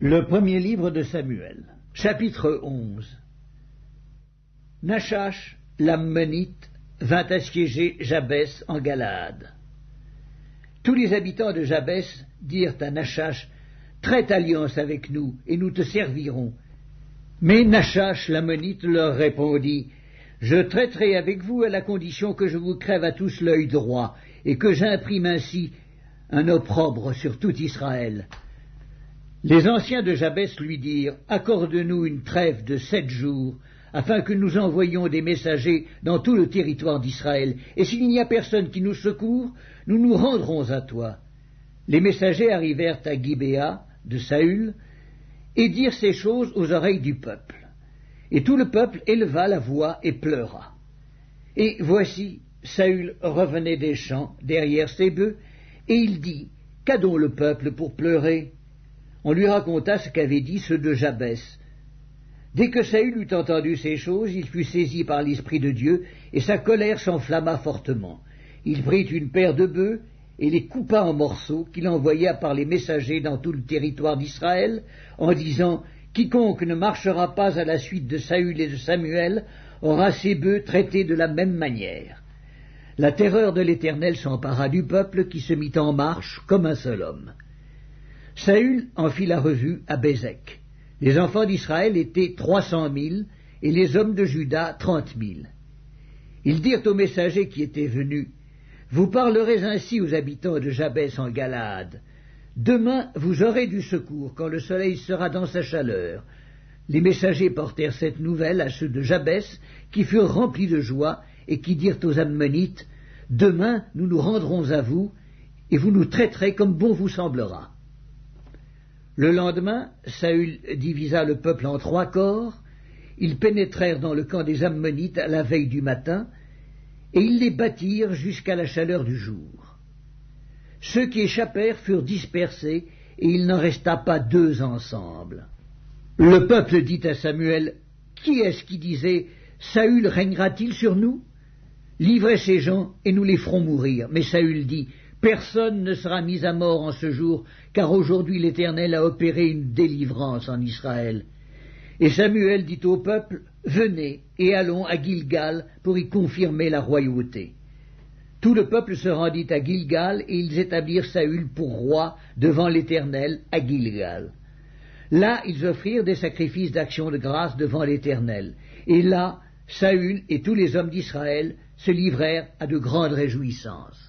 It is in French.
Le premier livre de Samuel, chapitre 11. Nachash, l'Ammonite, vint assiéger Jabès en Galaad. Tous les habitants de Jabès dirent à Nachash, « Traite alliance avec nous, et nous te servirons. » Mais Nachash, l'Ammonite, leur répondit, « Je traiterai avec vous à la condition que je vous crève à tous l'œil droit, et que j'imprime ainsi un opprobre sur tout Israël. » Les anciens de Jabès lui dirent, « Accorde-nous une trêve de 7 jours, afin que nous envoyions des messagers dans tout le territoire d'Israël, et s'il n'y a personne qui nous secourt, nous nous rendrons à toi. » Les messagers arrivèrent à Gibéa de Saül, et dirent ces choses aux oreilles du peuple. Et tout le peuple éleva la voix et pleura. Et voici, Saül revenait des champs derrière ses bœufs, et il dit, « Qu'a donc le peuple pour pleurer ?» On lui raconta ce qu'avaient dit ceux de Jabès. Dès que Saül eut entendu ces choses, il fut saisi par l'Esprit de Dieu, et sa colère s'enflamma fortement. Il prit une paire de bœufs, et les coupa en morceaux, qu'il envoya par les messagers dans tout le territoire d'Israël, en disant, « Quiconque ne marchera pas à la suite de Saül et de Samuel aura ses bœufs traités de la même manière. » La terreur de l'Éternel s'empara du peuple, qui se mit en marche comme un seul homme. Saül en fit la revue à Bézek. Les enfants d'Israël étaient 300 000, et les hommes de Juda 30 000. Ils dirent aux messagers qui étaient venus, « Vous parlerez ainsi aux habitants de Jabès en Galaad. Demain vous aurez du secours quand le soleil sera dans sa chaleur. » Les messagers portèrent cette nouvelle à ceux de Jabès, qui furent remplis de joie, et qui dirent aux Ammonites, « Demain nous nous rendrons à vous, et vous nous traiterez comme bon vous semblera. » Le lendemain, Saül divisa le peuple en 3 corps, ils pénétrèrent dans le camp des Ammonites à la veille du matin, et ils les battirent jusqu'à la chaleur du jour. Ceux qui échappèrent furent dispersés, et il n'en resta pas 2 ensemble. Le peuple dit à Samuel, « Qui est-ce qui disait, Saül régnera-t-il sur nous? Livrez ces gens, et nous les ferons mourir. » Mais Saül dit, « Personne ne sera mis à mort en ce jour, car aujourd'hui l'Éternel a opéré une délivrance en Israël. » Et Samuel dit au peuple, « Venez, et allons à Gilgal pour y confirmer la royauté. » Tout le peuple se rendit à Gilgal, et ils établirent Saül pour roi devant l'Éternel à Gilgal. Là, ils offrirent des sacrifices d'action de grâce devant l'Éternel. Et là, Saül et tous les hommes d'Israël se livrèrent à de grandes réjouissances.